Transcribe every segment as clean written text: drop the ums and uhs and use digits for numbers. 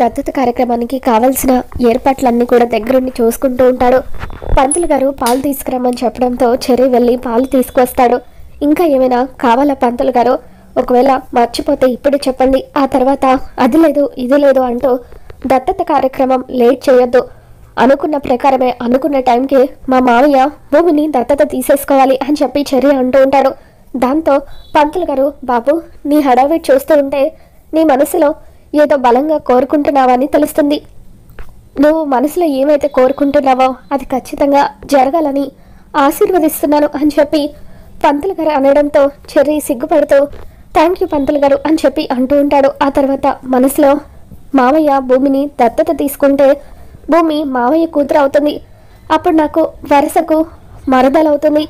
దత్తత కార్యక్రమానికి కావాల్సిన ఏర్పాట్లన్నీ కూడా దగ్గరుండి చూసుకుంటూ ఉంటాడు. పంతులు గారు పాలు తీసుకురమ్మని చెప్పడంతో చెర్రీ వెళ్ళి పాలు తీసుకొస్తాడు. ఇంకా ఏమైనా కావాలా పంతులు గారు? ఒకవేళ మర్చిపోతే ఇప్పుడు చెప్పండి, ఆ తర్వాత అది లేదు ఇది లేదు అంటూ దత్తత కార్యక్రమం లేట్ చేయొద్దు. అనుకున్న ప్రకారమే అనుకున్న టైంకి మా మావయ్య భూమిని దత్తత తీసేసుకోవాలి అని చెప్పి చెర్రీ అంటూ ఉంటాడు. దాంతో పంతులు గారు, బాబు నీ హడావిడి చూస్తూ ఉంటే నీ మనసులో ఏదో బలంగా కోరుకుంటున్నావని తెలుస్తుంది. నువ్వు మనసులో ఏమైతే కోరుకుంటున్నావో అది ఖచ్చితంగా జరగాలని ఆశీర్వదిస్తున్నాను అని చెప్పి పంతులు గారు అనడంతో చెర్రీ సిగ్గుపడుతూ థ్యాంక్ యూ పంతులు గారు అని చెప్పి అంటూ ఉంటాడు. ఆ తర్వాత మనసులో మావయ్య భూమిని దత్తత తీసుకుంటే భూమి మావయ్య కూతురు అవుతుంది, అప్పుడు నాకు వరుసకు మరదలవుతుంది,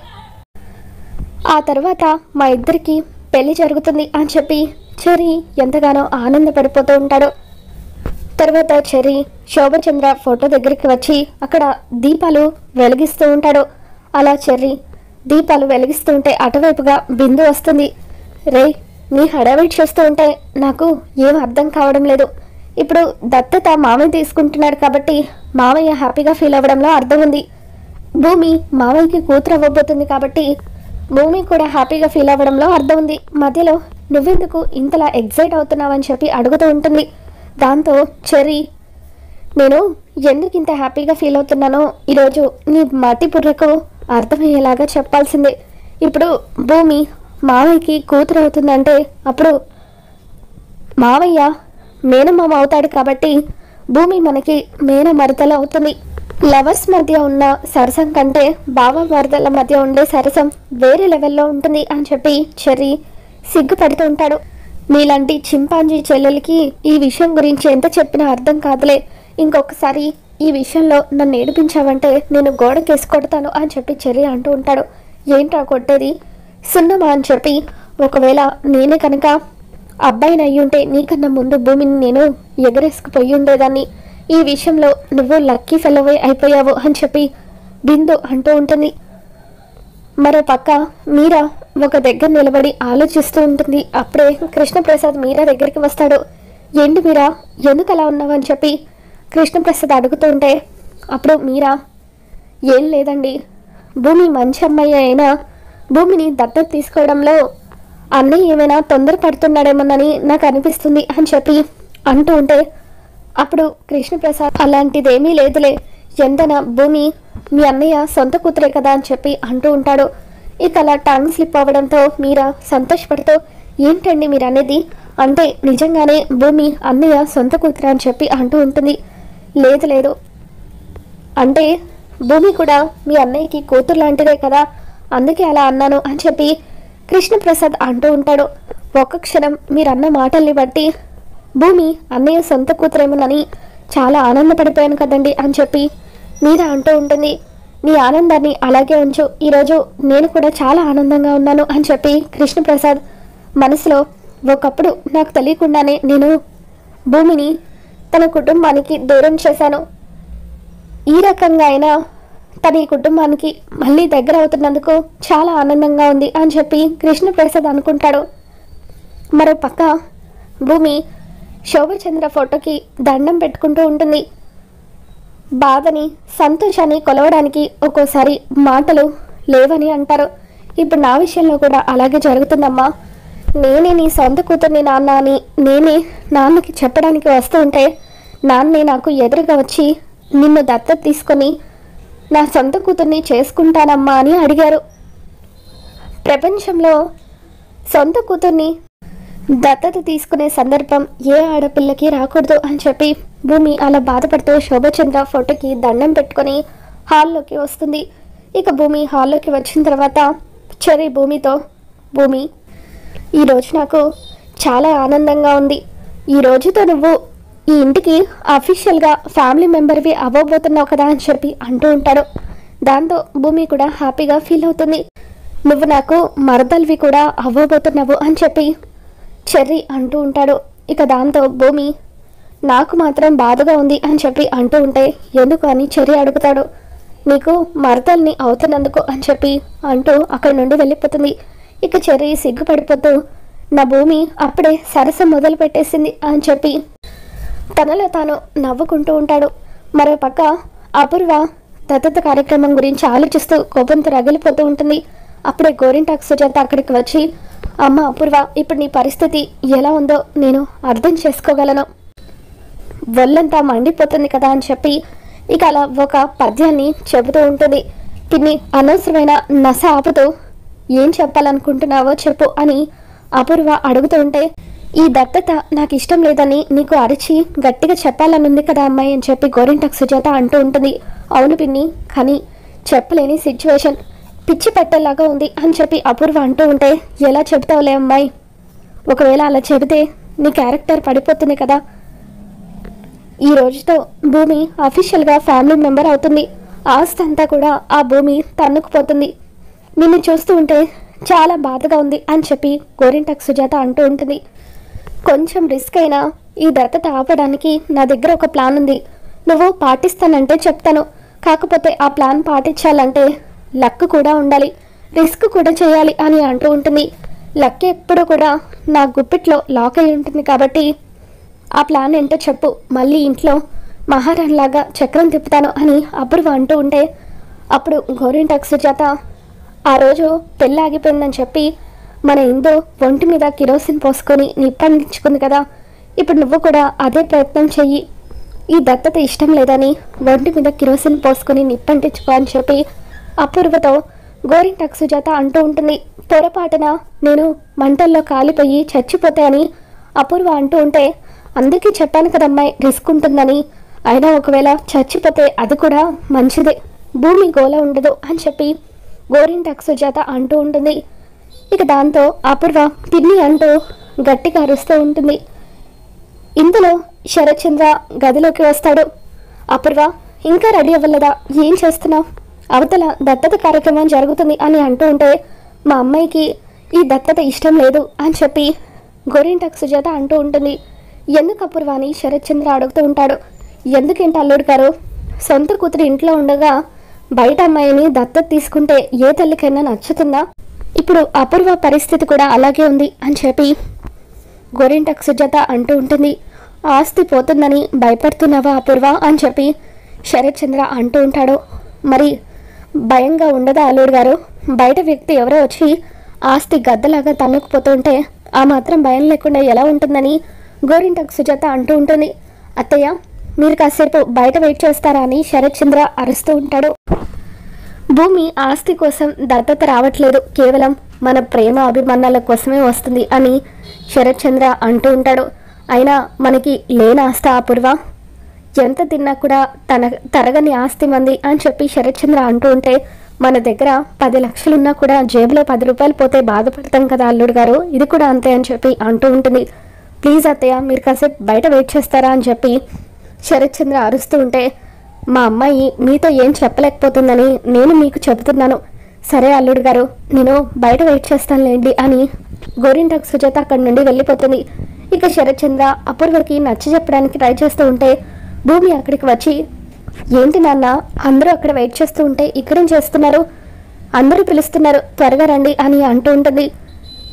ఆ తర్వాత మా ఇద్దరికి పెళ్లి జరుగుతుంది అని చెప్పి చెర్రీ ఎంతగానో ఆనందపడిపోతూ ఉంటాడు. తర్వాత చెర్రీ శోభచంద్ర ఫోటో దగ్గరికి వచ్చి అక్కడ దీపాలు వెలిగిస్తూ ఉంటాడు. అలా చెర్రీ దీపాలు వెలిగిస్తూ ఉంటే అటువైపుగా బిందు వస్తుంది. రే, నీ హడావిడి చూస్తూ ఉంటే నాకు ఏం అర్థం కావడం లేదు. ఇప్పుడు దత్తత మామయ్య తీసుకుంటున్నాడు కాబట్టి మామయ్య హ్యాపీగా ఫీల్ అవ్వడంలో అర్థం ఉంది. భూమి మామయ్యకి కూతురు అవ్వబోతుంది కాబట్టి భూమి కూడా హ్యాపీగా ఫీల్ అవ్వడంలో అర్థం ఉంది. మధ్యలో నువ్వెందుకు ఇంతలా ఎగ్జైట్ అవుతున్నావని చెప్పి అడుగుతూ ఉంటుంది. దాంతో చెర్రీ, నేను ఎందుకు ఇంత హ్యాపీగా ఫీల్ అవుతున్నానో ఈరోజు నీ మట్టి బుర్రకు అర్థమయ్యేలాగా చెప్పాల్సిందే. ఇప్పుడు భూమి మావయ్యకి కూతురు అవుతుందంటే అప్పుడు మావయ్య మేనమామ అవుతాడు కాబట్టి భూమి మనకి మేనమరదలు అవుతుంది. లవర్స్ మధ్య ఉన్న సరసం కంటే బావ మరదల మధ్య ఉండే సరసం వేరే లెవెల్లో ఉంటుంది అని చెప్పి చెర్రీ సిగ్గుపడుతూ ఉంటాడు. నీలాంటి చింపాంజీ చెల్లెలకి ఈ విషయం గురించి ఎంత చెప్పినా అర్థం కాదులే, ఇంకొకసారి ఈ విషయంలో నన్ను ఏడిపించావంటే నేను గోడకేసి కొడతాను అని చెప్పి చెర్రీ అంటూ ఉంటాడు. ఏంట్రా కొట్టేది? సున్నమా అని చెప్పి, ఒకవేళ నేనే కనుక అబ్బాయిని అయ్యుంటే నీకన్నా ముందు భూమిని నేను ఎగరేసుకుపోయి ఉండేదాన్ని. ఈ విషయంలో నువ్వు లక్కీ ఫెలోవే అయిపోయావు అని చెప్పి బిందు అంటూ ఉంటుంది. మరో పక్క మీరా ఒక దగ్గర నిలబడి ఆలోచిస్తూ ఉంటుంది. అప్పుడే కృష్ణప్రసాద్ మీరా దగ్గరికి వస్తాడు. ఏంటి మీరా, ఎందుకు అలా ఉన్నావు అని చెప్పి కృష్ణప్రసాద్ అడుగుతూ ఉంటే అప్పుడు మీరా, ఏం లేదండి, భూమి మంచి అమ్మాయి అయినా భూమిని దత్తత తీసుకోవడంలో అన్నయ్య ఏమైనా తొందర పడుతున్నాడేమోనని నాకు అనిపిస్తుంది అని చెప్పి అంటూ ఉంటే అప్పుడు కృష్ణప్రసాద్, అలాంటిదేమీ లేదులే, ఎంతనా భూమి మీ అన్నయ్య సొంత కూతురే కదా అని చెప్పి అంటూ ఉంటాడు. ఇక అలా టంగ్ స్లిప్ అవ్వడంతో మీరా సంతోషపడుతూ, ఏంటండి మీరు అనేది, అంటే నిజంగానే భూమి అన్నయ్య సొంత కూతురు అని చెప్పి అంటూ ఉంటుంది. లేదు లేదు, అంటే భూమి కూడా మీ అన్నయ్యకి కూతురు లాంటిదే కదా, అందుకే అలా అన్నాను అని చెప్పి కృష్ణప్రసాద్ అంటూ ఉంటాడు. ఒక్క క్షణం మీరన్న మాటల్ని బట్టి భూమి అన్నయ్య సొంత కూతురేమోనని చాలా ఆనందపడిపోయాను కదండి అని చెప్పి మీరా అంటూ ఉంటుంది. నీ ఆనందాన్ని అలాగే ఉంచు, ఈరోజు నేను కూడా చాలా ఆనందంగా ఉన్నాను అని చెప్పి కృష్ణప్రసాద్ మనసులో, ఒకప్పుడు నాకు తెలియకుండానే నేను భూమిని తన కుటుంబానికి దూరం చేశాను, ఈ రకంగా అయినా తన ఈ కుటుంబానికి మళ్ళీ దగ్గర అవుతున్నందుకు చాలా ఆనందంగా ఉంది అని చెప్పి కృష్ణప్రసాద్ అనుకుంటాడు. మరో పక్క భూమి శోభచంద్ర ఫోటోకి దండం పెట్టుకుంటూ ఉంటుంది. బాధని సంతోషాన్ని కొలవడానికి ఒక్కోసారి మాటలు లేవని అంటారు. ఇప్పుడు నా విషయంలో కూడా అలాగే జరుగుతుందమ్మా. నేనే నీ సొంత కూతుర్ని నాన్న అని నేనే నాన్నకి చెప్పడానికి వస్తూ ఉంటే నాన్నే నాకు ఎదురుగా వచ్చి నిన్ను దత్తత తీసుకొని నా సొంత కూతుర్ని చేసుకుంటానమ్మా అని అడిగారు. ప్రపంచంలో సొంత కూతుర్ని దత్తత తీసుకునే సందర్భం ఏ ఆడపిల్లకి రాకూడదు అని చెప్పి భూమి అలా బాధపడుతూ శోభచంద్ర ఫోటోకి దండం పెట్టుకొని హాల్లోకి వస్తుంది. ఇక భూమి హాల్లోకి వచ్చిన తర్వాత చెర్రీ భూమితో, భూమి ఈరోజు నాకు చాలా ఆనందంగా ఉంది, ఈ రోజుతో నువ్వు ఈ ఇంటికి అఫీషియల్గా ఫ్యామిలీ మెంబర్వి అవ్వబోతున్నావు కదా అని చెప్పి అంటూ ఉంటాడు. దాంతో భూమి కూడా హ్యాపీగా ఫీల్ అవుతుంది. నువ్వు నాకు మరదల్వి కూడా అవ్వబోతున్నావు అని చెప్పి చెర్రీ అంటూ ఉంటాడు. ఇక దాంతో భూమి, నాకు మాత్రం బాధగా ఉంది అని చెప్పి అంటూ ఉంటే ఎందుకు అని చెర్రీ అడుగుతాడు. నీకు మరదల్ని అవుతున్నందుకు అని చెప్పి అంటూ అక్కడి నుండి వెళ్ళిపోతుంది. ఇక చెర్రీ సిగ్గుపడిపోతూ, నా భూమి అప్పుడే సరసం మొదలు పెట్టేసింది అని చెప్పి తనలో తాను నవ్వుకుంటూ ఉంటాడు. మరో పక్క అపూర్వ దత్తత కార్యక్రమం గురించి ఆలోచిస్తూ కోపంతో రగిలిపోతూ ఉంటుంది. అప్పుడే గోరింటాకు సుజాత అక్కడికి వచ్చి, అమ్మ అపూర్వ, ఇప్పుడు నీ పరిస్థితి ఎలా ఉందో నేను అర్థం చేసుకోగలను, ఒళ్ళంతా మండిపోతుంది కదా అని చెప్పి ఇక అలా ఒక పద్యాన్ని చెబుతూ ఉంటుంది. పిన్ని అనవసరమైన నస ఆపుతూ ఏం చెప్పాలనుకుంటున్నావో చెప్పు అని అపూర్వ అడుగుతూ ఉంటే, ఈ దత్తత నాకు ఇష్టం లేదని నీకు అరిచి గట్టిగా చెప్పాలనుంది కదా అమ్మాయి అని చెప్పి గోరింటాకు సుజాత అంటూ ఉంటుంది. అవును పిన్ని, కానీ చెప్పలేని సిచ్యువేషన్, పిచ్చి పెట్టేలాగా ఉంది అని చెప్పి అపూర్వ అంటూ ఉంటే, ఎలా చెబుతావులే అమ్మాయి, ఒకవేళ అలా చెబితే నీ క్యారెక్టర్ పడిపోతుంది కదా. ఈ రోజుతో భూమి అఫీషియల్గా ఫ్యామిలీ మెంబర్ అవుతుంది. ఆస్తి అంతా కూడా ఆ భూమి తన్నుకుపోతుంది. నిన్ను చూస్తూ ఉంటే చాలా బాధగా ఉంది అని చెప్పి గోరింటాకు సుజాత అంటూ ఉంటుంది. కొంచెం రిస్క్ అయినా ఈ దత్తత ఆపడానికి నా దగ్గర ఒక ప్లాన్ ఉంది. నువ్వు పాటిస్తానంటే చెప్తాను. కాకపోతే ఆ ప్లాన్ పాటించాలంటే లక్ కూడా ఉండాలి, రిస్క్ కూడా చేయాలి అని అంటూ ఉంటుంది. లక్ ఎప్పుడూ కూడా నా గుప్పిట్లో లాక్ అయి ఉంటుంది కాబట్టి ఆ ప్లాన్ ఏంటో చెప్పు, మళ్ళీ ఇంట్లో మహారాణిలాగా చక్రం తిప్పుతాను అని అపూర్వ అంటూ ఉంటే, అప్పుడు గోరింటాకు సుజాత, ఆ రోజు పెళ్ళి ఆగిపోయిందని చెప్పి మన ఇందు ఒంటి మీద కిరోసిన్ పోసుకొని నిప్పండించుకుంది కదా, ఇప్పుడు నువ్వు కూడా అదే ప్రయత్నం చెయ్యి. ఈ దత్తత ఇష్టం లేదని ఒంటి మీద కిరోసిన్ పోసుకొని నిప్పంటించుకో అని చెప్పి అపూర్వతో గోరింటాకు సుజాత అంటూ ఉంటుంది. పొరపాటున నేను మంటల్లో కాలిపోయి చచ్చిపోతే అని అపూర్వ అంటూ ఉంటే, అందుకే చెప్పాను కదమ్మాయి రిస్క్ ఉంటుందని, అయినా ఒకవేళ చచ్చిపోతే అది కూడా మంచిదే, భూమి గోల ఉండదు అని చెప్పి గోరింటాకు సుజాత అంటూ ఉంటుంది. ఇక దాంతో అపూర్వ పిన్ని అంటూ గట్టిగా అరుస్తూ ఉంటుంది. ఇంతలో శరత్చంద్ర గదిలోకి వస్తాడు. అపూర్వ, ఇంకా రెడీ అవ్వలేదా, ఏం చేస్తున్నావు, అవతల దత్తత కార్యక్రమం జరుగుతుంది అని అంటూ ఉంటే, మా అమ్మాయికి ఈ దత్తత ఇష్టం లేదు అని చెప్పి గోరింటాకు సుజాత అంటూ ఉంటుంది. ఎందుకు అపూర్వ అని శరత్చంద్ర అడుగుతూ ఉంటాడు. ఎందుకేంటి అల్లుడు గారు, సొంత కూతురు ఇంట్లో ఉండగా బయట అమ్మాయిని దత్తత తీసుకుంటే ఏ తల్లికైనా నచ్చుతుందా? ఇప్పుడు అపూర్వ పరిస్థితి కూడా అలాగే ఉంది అని చెప్పి గోరింటాకు సుజాత అంటూ ఉంటుంది. ఆస్తి పోతుందని భయపడుతున్నావా అపూర్వ అని చెప్పి శరత్చంద్ర అంటూ ఉంటాడు. మరి భయంగా ఉండదా అల్లుడు గారు, బయట వ్యక్తి ఎవరో వచ్చి ఆస్తి గద్దలాగా తన్నుకుపోతూ ఉంటే ఆ మాత్రం భయం లేకుండా ఎలా ఉంటుందని గోరింటాకు సుజాత అంటూ ఉంటుంది. అత్తయ్య, మీరు కాసేపు బయట వెయిట్ చేస్తారా అని శరత్చంద్ర అరుస్తూ ఉంటాడు. భూమి ఆస్తి కోసం దత్తత రావట్లేదు, కేవలం మన ప్రేమ అభిమానాల కోసమే వస్తుంది అని శరత్చంద్ర అంటూ ఉంటాడు. అయినా మనకి లేని ఆస్తి అపూర్వ, ఎంత తిన్నా కూడా తరగని ఆస్తి మంది అని చెప్పి శరత్చంద్ర అంటూ ఉంటే, మన దగ్గర 10 లక్షలున్నా కూడా జేబులో 10 రూపాయలు పోతే బాధపడతాం కదా అల్లుడు గారు, ఇది కూడా అంతే అని చెప్పి అంటూ ఉంటుంది. ప్లీజ్ అత్తయ్య, మీరు కాసేపు బయట వెయిట్ చేస్తారా అని చెప్పి శరత్చంద్ర అరుస్తూ ఉంటే, మా అమ్మాయి మీతో ఏం చెప్పలేకపోతుందని నేను మీకు చెబుతున్నాను. సరే అల్లుడు గారు, నేను బయట వెయిట్ చేస్తానులేండి అని గోరింటాకు సుజాత అక్కడి నుండి వెళ్ళిపోతుంది. ఇక శరత్చంద్ర అపూర్వకి నచ్చ చెప్పడానికి ట్రై చేస్తూ ఉంటే భూమి అక్కడికి వచ్చి, ఏంటి నాన్న, అందరూ అక్కడ వెయిట్ చేస్తూ ఉంటే ఇక్కడేం చేస్తున్నారు, అందరూ పిలుస్తున్నారు, త్వరగా రండి అని అంటూ ఉంటుంది.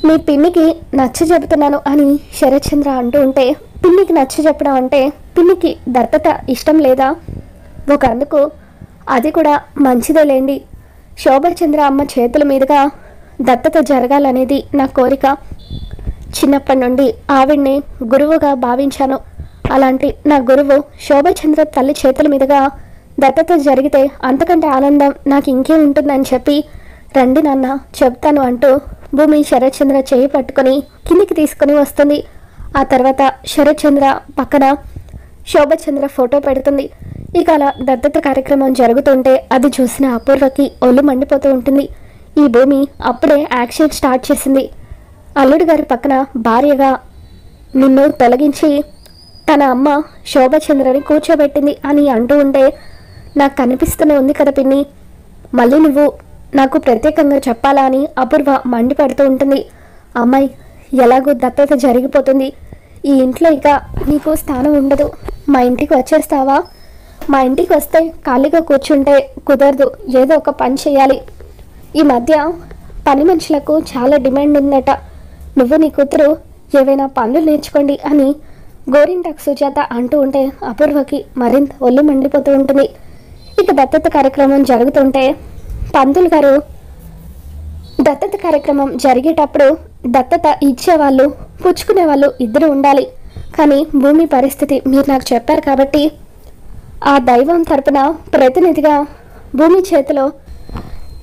మీ పిన్నికి నచ్చ చెబుతున్నాను అని శరత్చంద్ర అంటూ ఉంటే, పిన్నికి నచ్చ చెప్పడం అంటే పిన్నికి దత్తత ఇష్టం లేదా, ఒక అందుకు అది కూడా మంచిదే లేండి, శోభచంద్ర అమ్మ చేతుల మీదుగా దత్తత జరగాలనేది నా కోరిక. చిన్నప్పటి నుండి ఆవిడ్ని గురువుగా భావించాను. అలాంటి నా గురువు శోభచంద్ర తల్లి చేతుల మీదుగా దత్తత జరిగితే అంతకంటే ఆనందం నాకు ఇంకేం ఉంటుందని చెప్పి, రండి నాన్న చెప్తాను అంటూ భూమి శరత్చంద్ర చేయి పట్టుకొని కిందికి తీసుకొని వస్తుంది. ఆ తర్వాత శరత్చంద్ర పక్కన శోభచంద్ర ఫోటో పెడుతుంది. ఇక అలా దత్తత కార్యక్రమం జరుగుతుంటే అది చూసిన అపూర్వకి ఒళ్ళు మండిపోతూ ఉంటుంది. ఈ భూమి అప్పుడే యాక్షన్ స్టార్ట్ చేసింది. అల్లుడు గారి పక్కన భార్యగా నిన్ను తొలగించి తన అమ్మ శోభచంద్రని కూర్చోబెట్టింది అని అంటూ ఉంటే, నాకు కనిపిస్తూనే ఉంది కదా పిన్ని, మళ్ళీ నువ్వు నాకు ప్రత్యేకంగా చెప్పాలా అని అపూర్వ మండిపడుతూ ఉంటుంది. అమ్మాయి, ఎలాగో దత్తత జరిగిపోతుంది, ఈ ఇంట్లో ఇక నీకు స్థానం ఉండదు, మా ఇంటికి వచ్చేస్తావా? మా ఇంటికి వస్తే ఖాళీగా కూర్చుంటే కుదరదు, ఏదో ఒక పని చేయాలి. ఈ మధ్య పని మనుషులకు చాలా డిమాండ్ ఉందట, నువ్వు నీ కూతురు ఏవైనా పనులు నేర్చుకోండి అని గోరింటాకు సుజాత అంటూ ఉంటే అపూర్వకి మరింత ఒళ్ళు మండిపోతూ ఉంటుంది. ఇక దత్తత కార్యక్రమం జరుగుతుంటే పంతులు గారు దత్తత కార్యక్రమం జరిగేటప్పుడు దత్తత ఇచ్చేవాళ్ళు పుచ్చుకునే వాళ్ళు ఇద్దరు ఉండాలి, కానీ భూమి పరిస్థితి మీరు నాకు చెప్పారు కాబట్టి ఆ దైవం తరపున ప్రతినిధిగా భూమి చేతిలో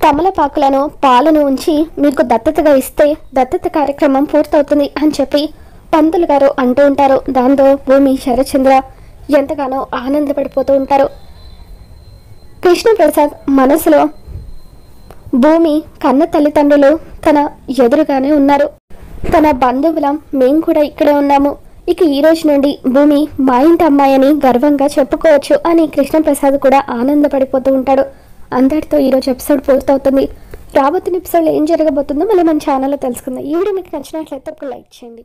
తమలపాకులను పాలను ఉంచి మీకు దత్తతగా ఇస్తే దత్తత కార్యక్రమం పూర్తవుతుంది అని చెప్పి పంతులు గారు అంటూ ఉంటారు. దాంతో భూమి శరచంద్ర ఎంతగానో ఆనందపడిపోతూ ఉంటారు. కృష్ణప్రసాద్ మనసులో భూమి కన్న తల్లిదండ్రులు తన ఎదురుగానే ఉన్నారు, తన బంధువులం మేము కూడా ఇక్కడే ఉన్నాము, ఇక ఈ రోజు నుండి భూమి మా ఇంటి అమ్మాయి అని గర్వంగా చెప్పుకోవచ్చు అని కృష్ణప్రసాద్ కూడా ఆనందపడిపోతూ ఉంటాడు. అందరితో ఈరోజు ఎపిసోడ్ పూర్తవుతుంది. రాబోతున్న ఎపిసోడ్లో ఏం జరగబోతుందో మళ్ళీ మన ఛానల్లో తెలుసుకుందాం. ఈ వీడియో మీకు నచ్చినట్లయితే ఒక లైక్ చేయండి.